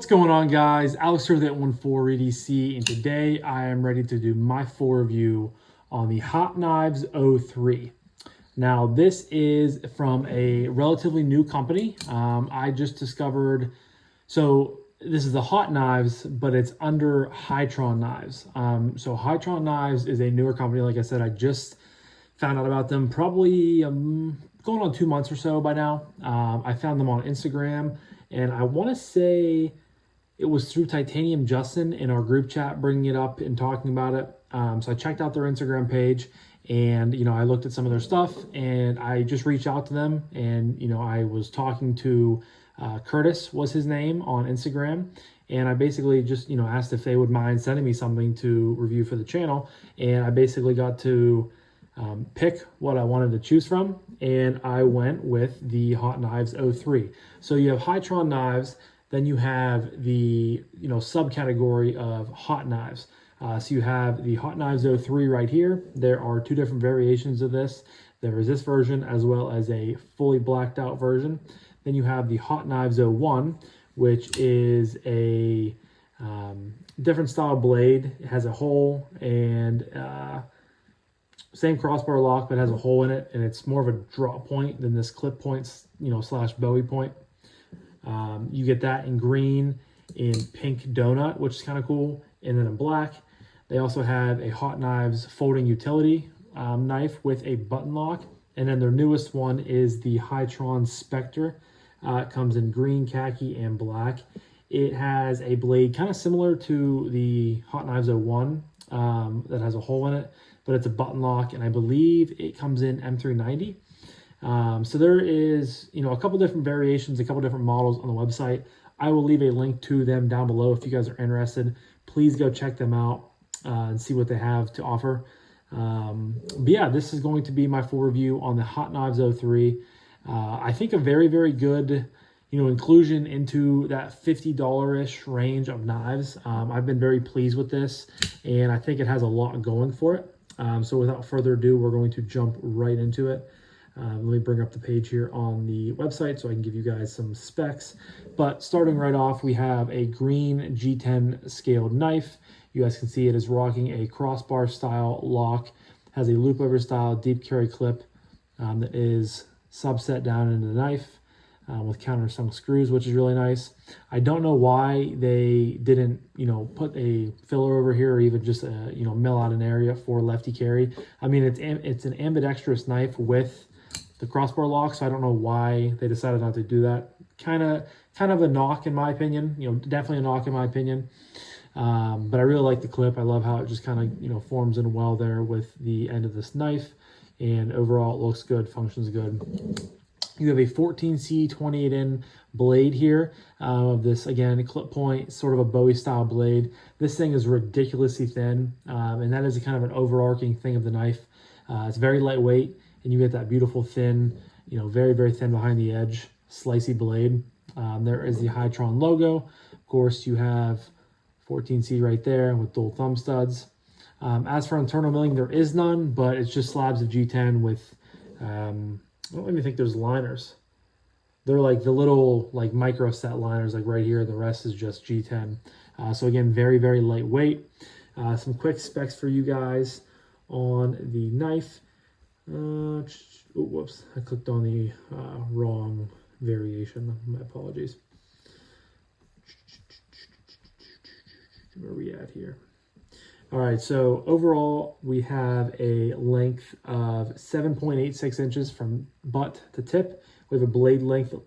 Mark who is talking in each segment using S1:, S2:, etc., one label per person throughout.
S1: What's going on, guys? Alex here with 814 EDC, and today I am ready to do my full review on the HOT Knives 03. Now, this is from a relatively new company. I just discovered, so this is the HOT Knives, but it's under Hightron Knives. So Hightron Knives is a newer company. Like I said, I just found out about them probably going on 2 months or so by now. I found them on Instagram, and I want to say it was through Titanium Justin in our group chat bringing it up and talking about it. So I checked out their Instagram page, and I looked at some of their stuff, and I just reached out to them, and I was talking to Curtis was his name on Instagram, and I basically just asked if they would mind sending me something to review for the channel, and I basically got to pick what I wanted to choose from, and I went with the HOT Knives 03. So you have Hightron Knives, then you have the subcategory of hot knives. So you have the HOT Knives 03 right here. There are two different variations of this. There is this version as well as a fully blacked out version. Then you have the HOT Knives 01, which is a different style blade. It has a hole and same crossbar lock, but has a hole in it, and it's more of a drop point than this clip point, slash Bowie point. You get that in green, in pink donut, which is kind of cool, and then in black. They also have a HOT Knives folding utility knife with a button lock, and then their newest one is the Hightron Spectre. It comes in green, khaki, and black. It has a blade kind of similar to the HOT Knives 01 that has a hole in it, but it's a button lock, and I believe it comes in M390. So there is, a couple different variations, a couple different models on the website. I will leave a link to them down below if you guys are interested. Please go check them out and see what they have to offer. But yeah, this is going to be my full review on the HOT Knives 03. I think a very, very good, inclusion into that $50-ish range of knives. I've been very pleased with this, and I think it has a lot going for it. So without further ado, we're going to jump right into it. Let me bring up the page here on the website so I can give you guys some specs. But starting right off, we have a green G10 scaled knife. You guys can see it is rocking a crossbar style lock, has a loop over style deep carry clip that is subset down into the knife with countersunk screws, which is really nice. I don't know why they didn't, put a filler over here or even just mill out an area for lefty carry. I mean, it's an ambidextrous knife with the crossbar lock, so I don't know why they decided not to do that. Kind of a knock in my opinion, definitely a knock in my opinion. But I really like the clip. I love how it just kind of, forms in well there with the end of this knife, and overall it looks good, functions good. You have a 14C 28N blade here of this, again, a clip point, sort of a Bowie style blade. This thing is ridiculously thin, and that is a kind of an overarching thing of the knife. It's very lightweight, and you get that beautiful thin, very, very thin behind the edge, slicey blade. There is the Hightron logo. Of course, you have 14C right there with dual thumb studs. As for internal milling, there is none, but it's just slabs of G10 with, I don't even think there's liners. They're like the little micro set liners right here. The rest is just G10. So again, very, very lightweight. Some quick specs for you guys on the knife. Oh, whoops, I clicked on the wrong variation. My apologies. Where are we at here? All right, so overall we have a length of 7.86 inches from butt to tip. We have a blade length of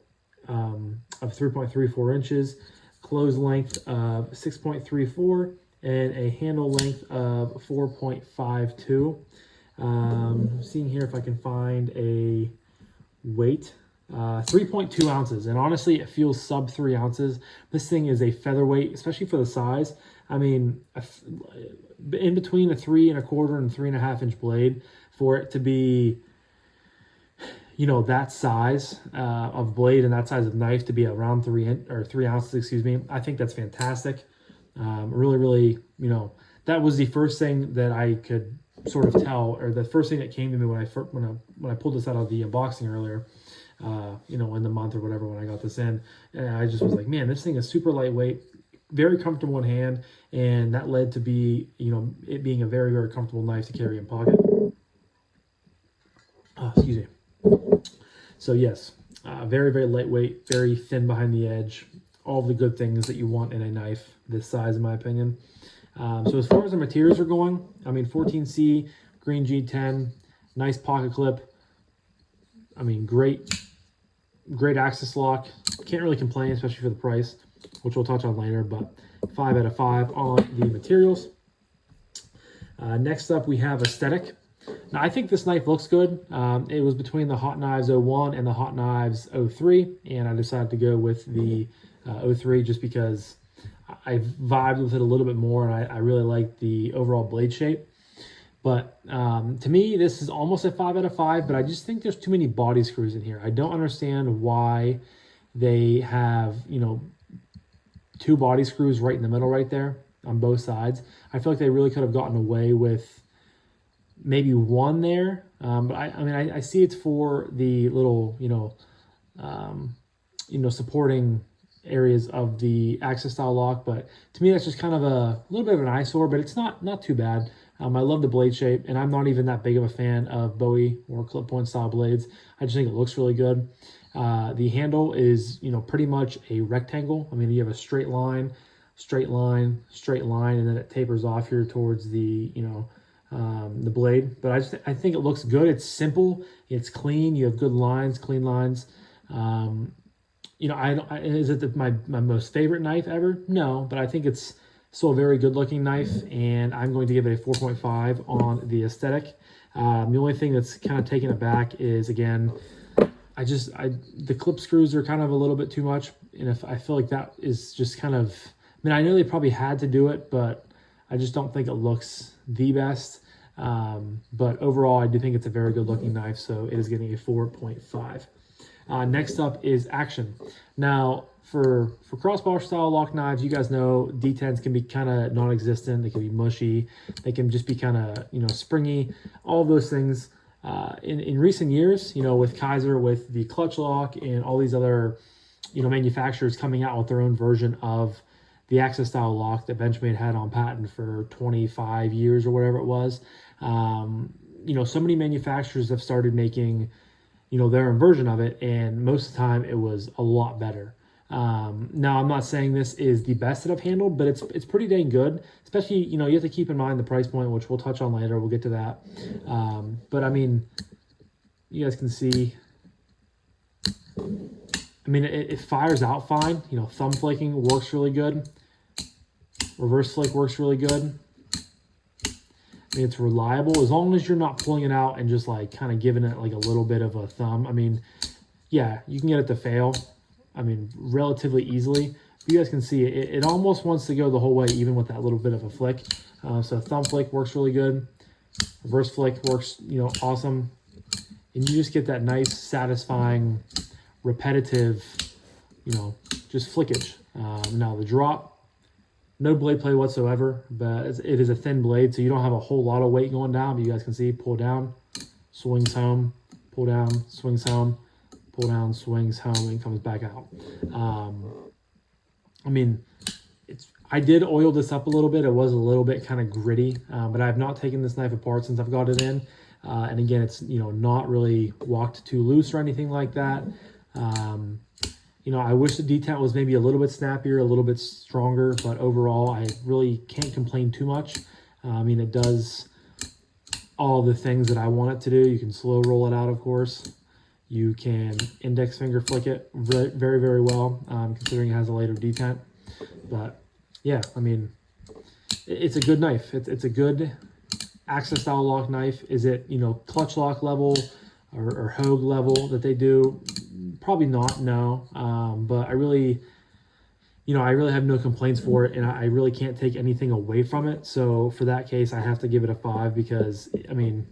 S1: 3.34 inches, close length of 6.34, and a handle length of 4.52. Seeing here if I can find a weight. 3.2 ounces, and honestly it feels sub 3 ounces. This thing is a featherweight, especially for the size. I mean, in between a 3 1/4 and 3 1/2 inch blade, for it to be that size of blade and that size of knife to be around 3 ounces, excuse me, I think that's fantastic. Really, that was the first thing that I could sort of tell, or the first thing that came to me when I pulled this out of the unboxing earlier. you know, in the month or whatever when I got this in. And I just was like, man, this thing is super lightweight, very comfortable in hand, and that led to be, you know, it being a very, very comfortable knife to carry in pocket. Excuse me. So yes, very, very lightweight, very thin behind the edge, all the good things that you want in a knife this size, in my opinion. So as far as the materials are going, I mean, 14C, green G10, nice pocket clip. I mean, great access lock. Can't really complain, especially for the price, which we'll touch on later, but 5 out of 5 on the materials. Next up, we have aesthetic. Now, I think this knife looks good. It was between the Hot Knives 01 and the Hot Knives 03, and I decided to go with the 03 just because I vibed with it a little bit more, and I really like the overall blade shape. But to me, this is almost a 5 out of 5, but I just think there's too many body screws in here. I don't understand why they have, you know, 2 body screws right in the middle right there on both sides. I feel like they really could have gotten away with maybe 1 there. But I mean, I see it's for the little, you know, supporting areas of the access style lock, but to me that's just kind of a little bit of an eyesore, but it's not too bad. I love the blade shape, and I'm not even that big of a fan of Bowie or clip point style blades. I just think it looks really good. The handle is, you know, pretty much a rectangle. I mean, you have a straight line, straight line, straight line, and then it tapers off here towards the, you know, the blade. But I think it looks good. It's simple, it's clean. You have good lines, clean lines. You know, is it my most favorite knife ever? No, but I think it's still a very good looking knife, and I'm going to give it a 4.5 on the aesthetic. The only thing that's kind of taken it back is, again, the clip screws are kind of a little bit too much, and if I feel like that is just kind of, I mean, I know they probably had to do it, but I just don't think it looks the best. But overall, I do think it's a very good looking knife, so it is getting a 4.5. Next up is action. Now, for crossbar style lock knives, you guys know D10s can be kind of non-existent. They can be mushy. They can just be kind of, you know, springy. All of those things. In recent years, you know, with Kaiser, with the clutch lock, and all these other, you know, manufacturers coming out with their own version of the access style lock that Benchmade had on patent for 25 years or whatever it was. You know, so many manufacturers have started making, you know, their own version of it, and most of the time it was a lot better. Now, I'm not saying this is the best that I've handled, but it's pretty dang good. Especially, you know, you have to keep in mind the price point, which we'll touch on later. We'll get to that. But I mean, you guys can see, I mean, it fires out fine. You know, thumb flaking works really good. Reverse flake works really good. I mean, it's reliable as long as you're not pulling it out and just like kind of giving it like a little bit of a thumb. I mean, yeah, you can get it to fail, I mean, relatively easily. You guys can see it almost wants to go the whole way, even with that little bit of a flick. So thumb flick works really good. Reverse flick works, you know, awesome. And you just get that nice, satisfying, repetitive, you know, just flickage. Now the drop, no blade play whatsoever, but it is a thin blade, so you don't have a whole lot of weight going down. But you guys can see, pull down, swings home, pull down, swings home, pull down, swings home, and comes back out. I mean, I did oil this up a little bit. It was a little bit kind of gritty, but I have not taken this knife apart since I've got it in. And again, it's, you know, not really walked too loose or anything like that. You know, I wish the detent was maybe a little bit snappier, a little bit stronger, but overall, I really can't complain too much. I mean, it does all the things that I want it to do. You can slow roll it out, of course. You can index finger flick it very, very well, considering it has a later detent. But yeah, I mean, it's a good knife. It's a good access style lock knife. Is it, you know, clutch lock level or Hogue level that they do? Probably not, no. But I really, you know, I really have no complaints for it, and I really can't take anything away from it. So for that case, I have to give it a 5 because, I mean,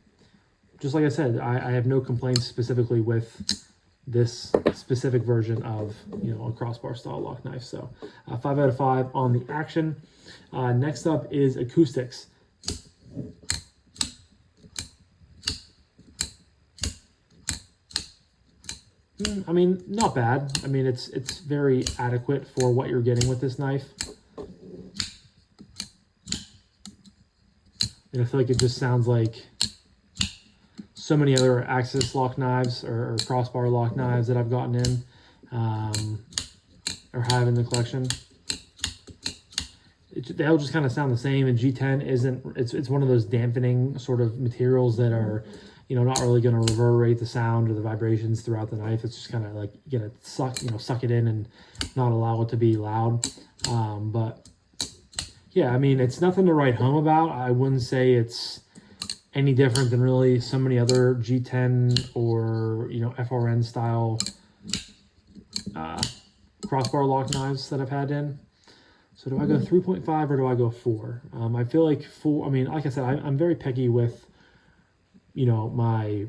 S1: just like I said, I have no complaints specifically with this specific version of, you know, a crossbar style lock knife. So 5 out of 5 on the action. Next up is acoustics. I mean, not bad. I mean, it's very adequate for what you're getting with this knife. And I feel like it just sounds like so many other axis lock knives or crossbar lock knives that I've gotten in or have in the collection. They all just kind of sound the same, and G10 isn't. It's one of those dampening sort of materials that are, you know, not really going to reverberate the sound or the vibrations throughout the knife. It's just kind of like you're gonna suck it in and not allow it to be loud. But yeah, I mean, it's nothing to write home about. I wouldn't say it's any different than really so many other G10 or, you know, FRN style crossbar lock knives that I've had in. So do I go 3.5 or do I go 4? I feel like 4, I mean, like I said, I'm very picky with, you know, my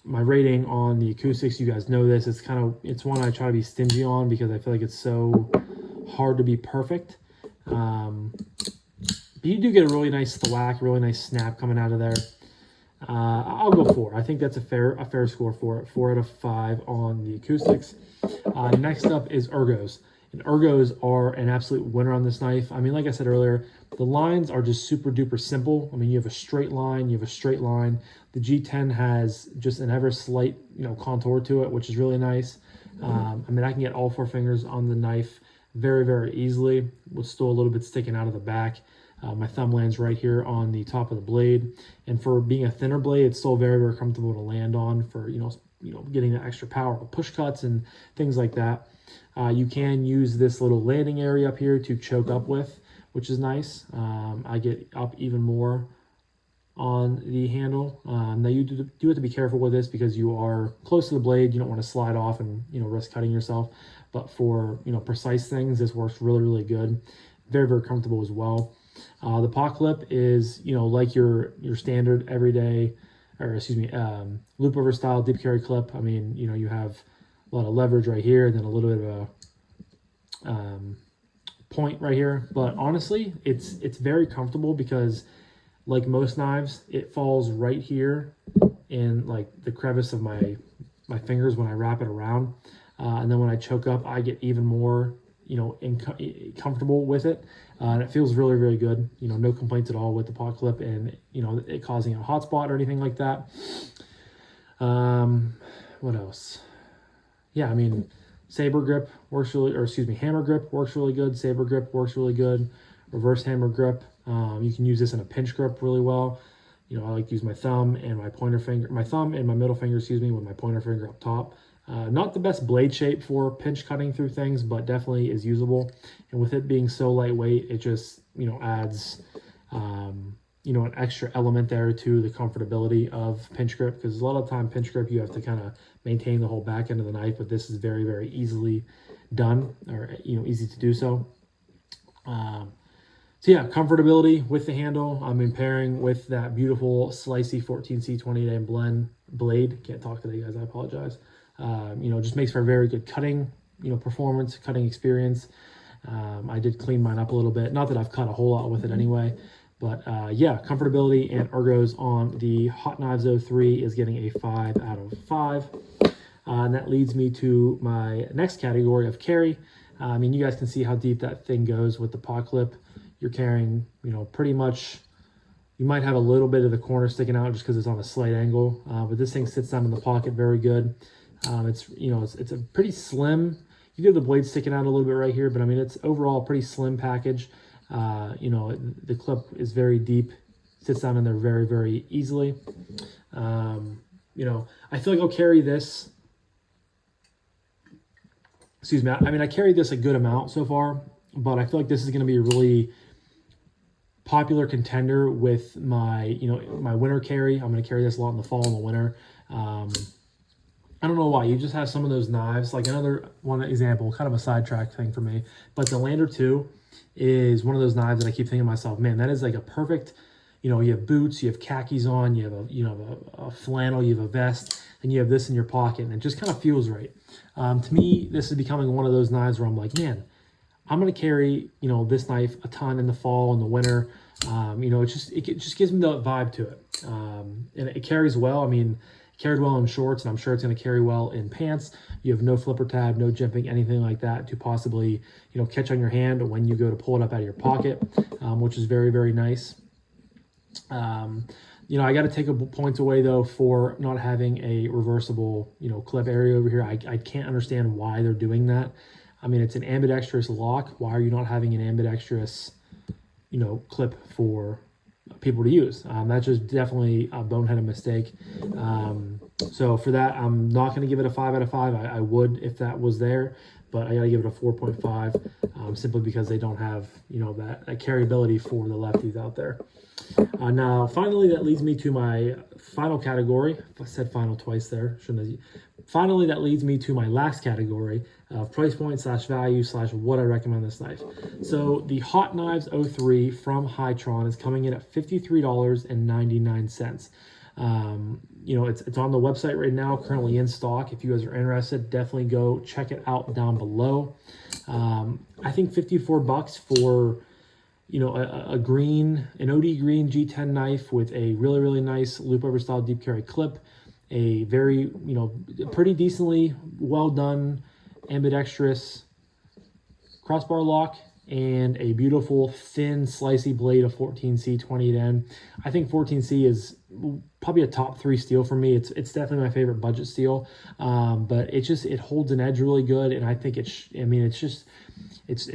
S1: rating on the acoustics. You guys know this. It's one I try to be stingy on because I feel like it's so hard to be perfect. But you do get a really nice thwack, really nice snap coming out of there. I'll go 4. I think that's a fair score for it. 4 out of 5 on the acoustics. Next up is ergos. And ergos are an absolute winner on this knife. I mean, like I said earlier, the lines are just super duper simple. I mean, you have a straight line, you have a straight line. The G10 has just an ever slight, you know, contour to it, which is really nice. I mean, I can get all 4 fingers on the knife very, very easily, with still a little bit sticking out of the back. My thumb lands right here on the top of the blade. And for being a thinner blade, it's still very, very comfortable to land on for, you know, getting the extra power with push cuts and things like that. You can use this little landing area up here to choke up with, which is nice. I get up even more on the handle. Now you do have to be careful with this because you are close to the blade. You don't want to slide off and, you know, risk cutting yourself. But for, you know, precise things, this works really, really good. Very, very comfortable as well. The pot clip is, you know, like your standard everyday, or excuse me, loop over style deep carry clip. I mean, you know, you have a lot of leverage right here and then a little bit of a point right here. But honestly, it's very comfortable because, like most knives, it falls right here in like the crevice of my fingers when I wrap it around. And then when I choke up, I get even more, you know, comfortable with it. And it feels really, really good. You know, no complaints at all with the pot clip and, you know, it causing a hot spot or anything like that. What else? Yeah, I mean, saber grip works really, or excuse me, hammer grip works really good. Saber grip works really good. Reverse hammer grip. You can use this in a pinch grip really well. You know, I like to use my thumb and my pointer finger, my thumb and my middle finger, excuse me, with my pointer finger up top. Not the best blade shape for pinch cutting through things, but definitely is usable. And with it being so lightweight, it just, you know, adds, you know, an extra element there to the comfortability of pinch grip, because a lot of the time pinch grip, you have to kind of maintain the whole back end of the knife, but this is very, very easily done, or, you know, easy to do so. So yeah, comfortability with the handle. I'm in pairing with that beautiful slicey 14C28 blend blade. Can't talk today, guys, I apologize. You know, just makes for a very good cutting, you know, performance, cutting experience. I did clean mine up a little bit. Not that I've cut a whole lot with it anyway, but yeah, comfortability and ergos on the Hot Knives 03 is getting a 5 out of 5. And that leads me to my next category of carry. I mean, you guys can see how deep that thing goes with the pot clip. You're carrying, you know, pretty much, you might have a little bit of the corner sticking out just because it's on a slight angle, but this thing sits down in the pocket very good. It's, you know, it's a pretty slim, you do have the blade sticking out a little bit right here, but I mean, it's overall a pretty slim package. You know, the clip is very deep, sits down in there very, very easily. You know, I feel like I'll carry this, excuse me, I mean, I carried this a good amount so far, but I feel like this is going to be a really popular contender with my, you know, my winter carry. I'm going to carry this a lot in the fall and the winter. I don't know why. You just have some of those knives, like another one example, kind of a sidetrack thing for me, but the Lander 2 is one of those knives that I keep thinking to myself, man, that is like a perfect, you know, you have boots, you have khakis on, you have a, you know, a flannel, you have a vest, and you have this in your pocket, and it just kind of feels right. To me, this is becoming one of those knives where I'm like, man, I'm going to carry, you know, this knife a ton in the fall and the winter. You know, it just gives me the vibe to it. And it carries well. I mean, carried well in shorts, and I'm sure it's going to carry well in pants. You have no flipper tab, no jimping, anything like that to possibly, catch on your hand when you go to pull it up out of your pocket, which is very, very nice. I got to take points away though for not having a reversible, clip area over here. I can't understand why they're doing that. I mean, it's an ambidextrous lock. Why are you not having an ambidextrous, clip for people to use? That's just definitely a boneheaded mistake. So for that, I'm not going to give it a 5 out of 5. I would if that was there, but I got to give it a 4.5 simply because they don't have, that carryability for the lefties out there. Now, finally, that leads me to my final category. I said final twice there. Shouldn't have. Finally, that leads me to my last category of price point / value / what I recommend this knife. So the HOT Knives 03 from Hightron is coming in at $53.99. It's on the website right now, currently in stock. If you guys are interested, definitely go check it out down below. I think $54 for an OD green G10 knife with a really, really nice loop over style deep carry clip, a very, pretty decently well done ambidextrous crossbar lock, and a beautiful thin slicey blade of 14C 28N. I think 14C is probably a top 3 steel for me. It's definitely my favorite budget steel, but it holds an edge really good, and I think it's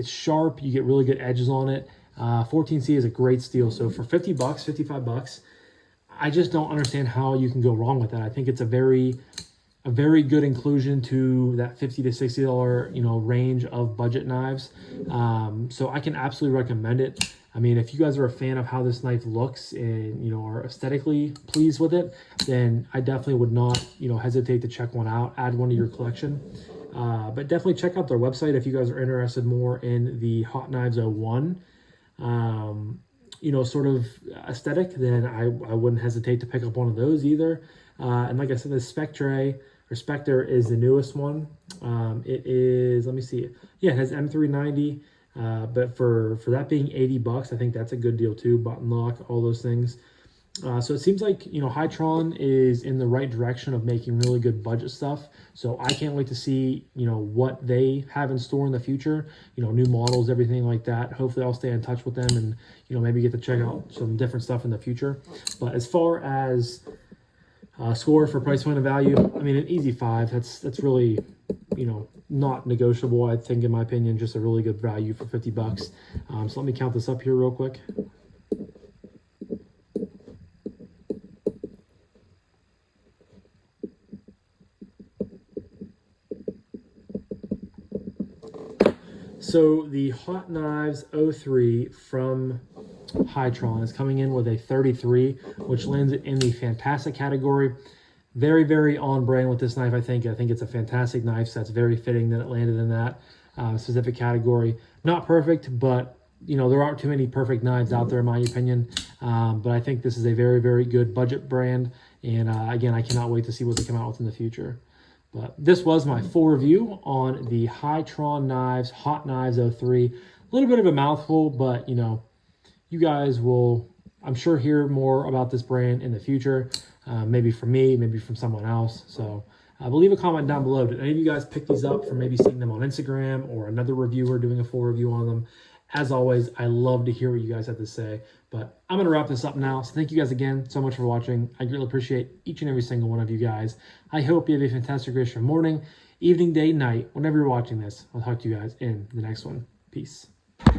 S1: sharp. You get really good edges on it. 14C is a great steel. So for $50, $55, I just don't understand how you can go wrong with that. I think it's a very good inclusion to that $50 to $60, range of budget knives. So I can absolutely recommend it. I mean, if you guys are a fan of how this knife looks and, are aesthetically pleased with it, then I definitely would not, hesitate to check one out, add one to your collection. But definitely check out their website if you guys are interested more in the HOT Knives 01. Sort of aesthetic, then I wouldn't hesitate to pick up one of those either. And like I said, the Spectre is the newest one. It is, let me see. Yeah, it has M390. But for that being $80, I think that's a good deal too. Button lock, all those things. So it seems like, Hightron is in the right direction of making really good budget stuff. So I can't wait to see, what they have in store in the future, new models, everything like that. Hopefully I'll stay in touch with them and, maybe get to check out some different stuff in the future. But as far as score for price point of value, I mean, an easy 5. That's really, not negotiable. I think, in my opinion, just a really good value for $50. So let me count this up here real quick. So the HOT Knives 03 from Hightron is coming in with a 33, which lands it in the fantastic category. Very, very on brand with this knife, I think. I think it's a fantastic knife, so that's very fitting that it landed in that specific category. Not perfect, but there aren't too many perfect knives out there, in my opinion. But I think this is a very, very good budget brand. And again, I cannot wait to see what they come out with in the future. But this was my full review on the Hightron Knives, HOT Knives 03. A little bit of a mouthful, but you guys will, I'm sure, hear more about this brand in the future. Maybe from me, maybe from someone else. So leave a comment down below. Did any of you guys pick these up from maybe seeing them on Instagram or another reviewer doing a full review on them? As always, I love to hear what you guys have to say. But I'm going to wrap this up now. So thank you guys again so much for watching. I greatly appreciate each and every single one of you guys. I hope you have a fantastic rest of your morning, evening, day, night, whenever you're watching this. I'll talk to you guys in the next one. Peace.